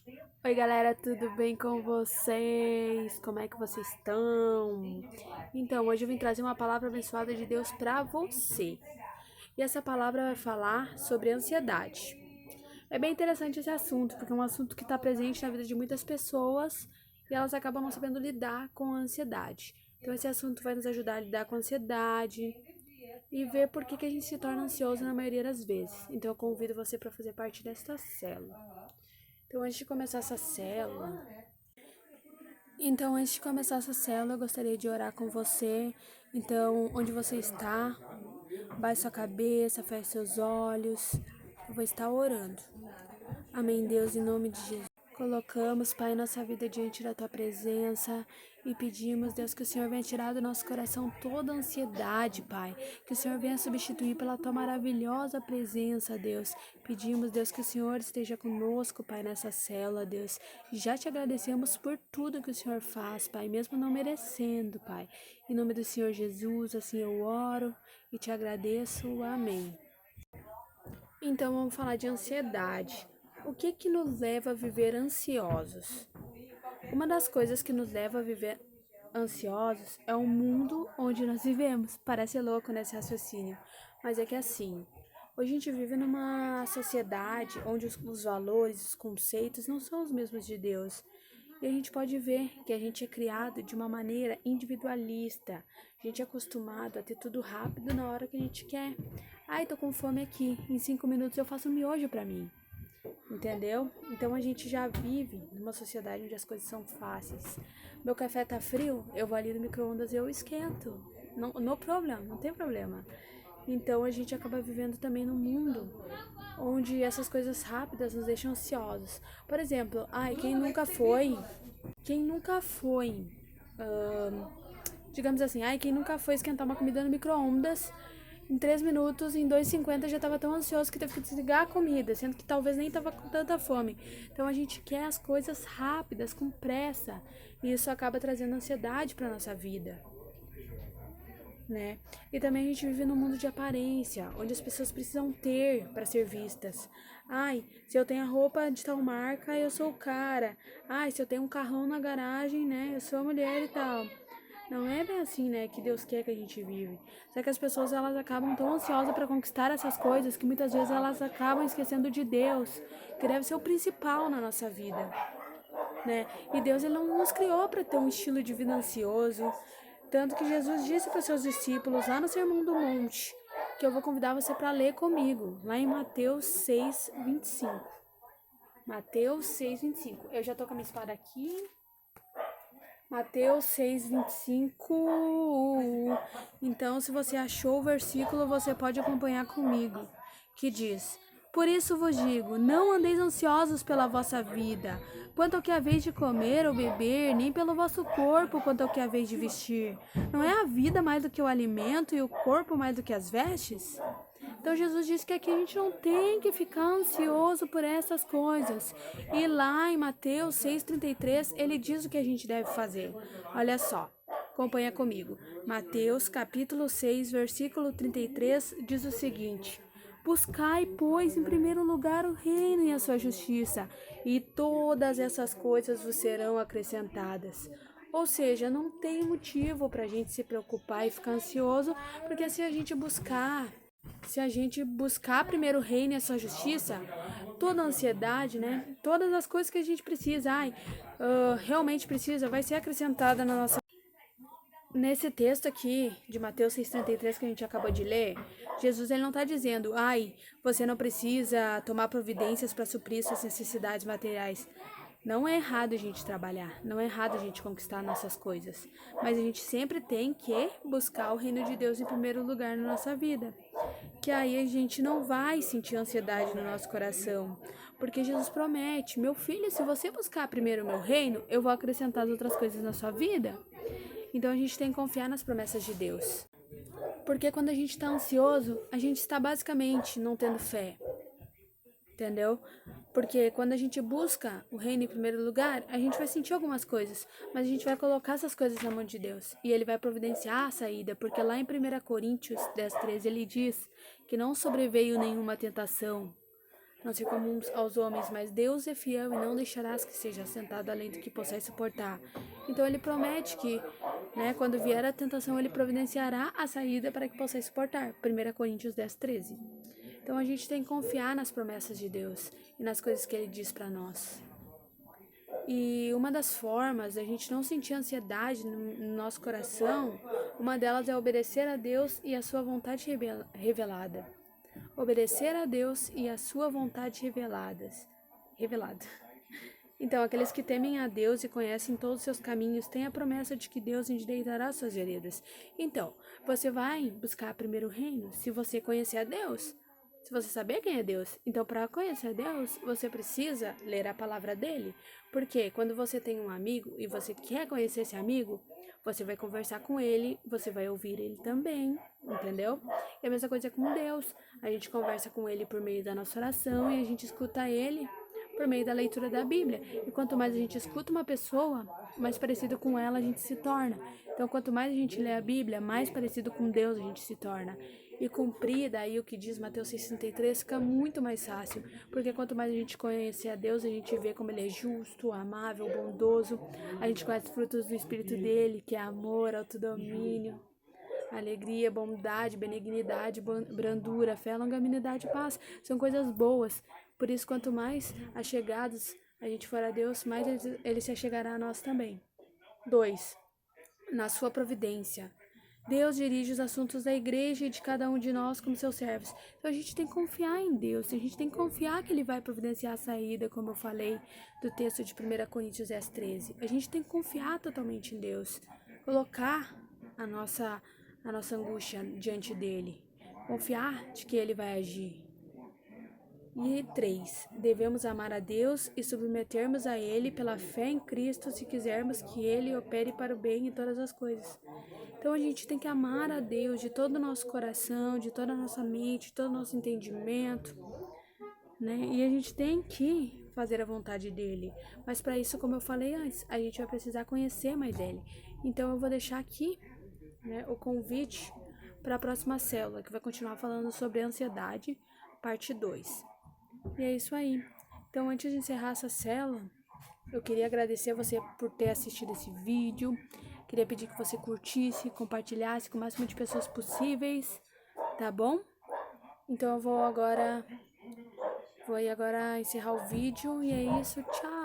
Oi galera, tudo bem com vocês? Como é que vocês estão? Então, hoje eu vim trazer uma palavra abençoada de Deus para você. E essa palavra vai falar sobre ansiedade. É bem interessante esse assunto, porque é um assunto que está presente na vida de muitas pessoas e elas acabam não sabendo lidar com a ansiedade. Então, esse assunto vai nos ajudar a lidar com a ansiedade e ver por que a gente se torna ansioso na maioria das vezes. Então, eu convido você para fazer parte desta célula. Então, antes de começar essa célula, eu gostaria de orar com você. Então, onde você está, baixe sua cabeça, feche seus olhos. Eu vou estar orando. Amém, Deus, em nome de Jesus. Colocamos, Pai, nossa vida diante da Tua presença e pedimos, Deus, que o Senhor venha tirar do nosso coração toda a ansiedade, Pai. Que o Senhor venha substituir pela Tua maravilhosa presença, Deus. Pedimos, Deus, que o Senhor esteja conosco, Pai, nessa célula, Deus. E já te agradecemos por tudo que o Senhor faz, Pai, mesmo não merecendo, Pai. Em nome do Senhor Jesus, assim eu oro e te agradeço. Amém. Então vamos falar de ansiedade. O que nos leva a viver ansiosos? Uma das coisas que nos leva a viver ansiosos é o mundo onde nós vivemos. Parece louco nesse raciocínio, mas é que assim, hoje a gente vive numa sociedade onde os valores, os conceitos não são os mesmos de Deus. E a gente pode ver que a gente é criado de uma maneira individualista. A gente é acostumado a ter tudo rápido na hora que a gente quer. Ai, tô com fome aqui. Em 5 minutos eu faço um miojo pra mim. Entendeu? Então a gente já vive numa sociedade onde as coisas são fáceis. Meu café tá frio, eu vou ali no micro-ondas e eu esquento. Não, no problema, não tem problema. Então a gente acaba vivendo também num mundo onde essas coisas rápidas nos deixam ansiosos. Por exemplo, ai, quem nunca foi, digamos assim, ai, quem nunca foi esquentar uma comida no micro-ondas em 3 minutos, em 2,50 já estava tão ansioso que teve que desligar a comida, sendo que talvez nem estava com tanta fome. Então a gente quer as coisas rápidas, com pressa, e isso acaba trazendo ansiedade para nossa vida, né? E também a gente vive num mundo de aparência, onde as pessoas precisam ter para ser vistas. Ai, se eu tenho a roupa de tal marca, eu sou o cara. Ai, se eu tenho um carrão na garagem, né, eu sou a mulher e tal. Não é bem assim, né, que Deus quer que a gente vive. Só que as pessoas, elas acabam tão ansiosas para conquistar essas coisas que muitas vezes elas acabam esquecendo de Deus, que deve ser o principal na nossa vida, né? E Deus, ele não nos criou para ter um estilo de vida ansioso. Tanto que Jesus disse para os seus discípulos lá no Sermão do Monte, que eu vou convidar você para ler comigo, lá em Mateus 6:25. Mateus 6:25. Eu já tô com a minha espada aqui. Mateus 6:25. Então, se você achou o versículo, você pode acompanhar comigo, que diz: Por isso vos digo, não andeis ansiosos pela vossa vida, quanto ao que haveis de comer ou beber, nem pelo vosso corpo, quanto ao que haveis de vestir. Não é a vida mais do que o alimento e o corpo mais do que as vestes? Então Jesus disse que aqui a gente não tem que ficar ansioso por essas coisas. E lá em Mateus 6:33, ele diz o que a gente deve fazer. Olha só, acompanha comigo. Mateus capítulo 6, versículo 33 diz o seguinte: Buscai, pois, em primeiro lugar o reino e a sua justiça, e todas essas coisas vos serão acrescentadas. Ou seja, não tem motivo para a gente se preocupar e ficar ansioso, porque se a gente buscar primeiro o reino e a sua justiça, toda a ansiedade, né? Todas as coisas que a gente precisa, realmente precisa, vai ser acrescentada na nossa. Nesse texto aqui de Mateus 6:33 que a gente acabou de ler, Jesus, ele não está dizendo, você não precisa tomar providências para suprir suas necessidades materiais. Não é errado a gente trabalhar, não é errado a gente conquistar nossas coisas, mas a gente sempre tem que buscar o reino de Deus em primeiro lugar na nossa vida, que aí a gente não vai sentir ansiedade no nosso coração, porque Jesus promete: meu filho, se você buscar primeiro o meu reino, eu vou acrescentar as outras coisas na sua vida. Então a gente tem que confiar nas promessas de Deus. Porque quando a gente está ansioso, a gente está basicamente não tendo fé. Entendeu? Porque quando a gente busca o reino em primeiro lugar, a gente vai sentir algumas coisas, mas a gente vai colocar essas coisas na mão de Deus. E ele vai providenciar a saída, porque lá em 1 Coríntios 10:13 ele diz que não sobreveio nenhuma tentação não ser comuns aos homens, mas Deus é fiel e não deixarás que seja assentado além do que possais suportar. Então ele promete que, quando vier a tentação, ele providenciará a saída para que possais suportar. 1 Coríntios 10:13. Então a gente tem que confiar nas promessas de Deus e nas coisas que ele diz para nós. E uma das formas da gente não sentir ansiedade no nosso coração, uma delas é obedecer a Deus e a sua vontade revelada. Obedecer a Deus e a sua vontade revelada. Então, aqueles que temem a Deus e conhecem todos os seus caminhos têm a promessa de que Deus endireitará suas veredas. Então, você vai buscar primeiro o reino se você conhecer a Deus. Se você saber quem é Deus. Então, para conhecer a Deus, você precisa ler a palavra dele. Porque quando você tem um amigo e você quer conhecer esse amigo, você vai conversar com ele, você vai ouvir ele também, entendeu? E a mesma coisa com Deus. A gente conversa com ele por meio da nossa oração e a gente escuta ele por meio da leitura da Bíblia. E quanto mais a gente escuta uma pessoa, mais parecido com ela a gente se torna. Então, quanto mais a gente lê a Bíblia, mais parecido com Deus a gente se torna. E cumprir daí o que diz Mateus 6,33 fica muito mais fácil, porque quanto mais a gente conhecer a Deus, a gente vê como ele é justo, amável, bondoso, a gente conhece os frutos do Espírito dele, que é amor, autodomínio, alegria, bondade, benignidade, brandura, fé, longanimidade e paz. São coisas boas. Por isso, quanto mais achegados a gente for a Deus, mais ele se achegará a nós também. 2. Na sua providência. Deus dirige os assuntos da igreja e de cada um de nós como seus servos. Então a gente tem que confiar em Deus, a gente tem que confiar que ele vai providenciar a saída, como eu falei do texto de 1 Coríntios 10:13. A gente tem que confiar totalmente em Deus, colocar a nossa angústia diante dele, confiar de que ele vai agir. E 3. Devemos amar a Deus e submetermos a ele pela fé em Cristo se quisermos que ele opere para o bem em todas as coisas. Então a gente tem que amar a Deus de todo o nosso coração, de toda a nossa mente, de todo o nosso entendimento, E a gente tem que fazer a vontade dele. Mas para isso, como eu falei antes, a gente vai precisar conhecer mais ele. Então eu vou deixar aqui, o convite para a próxima célula, que vai continuar falando sobre ansiedade, parte 2. E é isso aí. Então, antes de encerrar essa célula, eu queria agradecer a você por ter assistido esse vídeo. Queria pedir que você curtisse, compartilhasse com o máximo de pessoas possíveis, tá bom? Então eu vou agora encerrar o vídeo e é isso, tchau!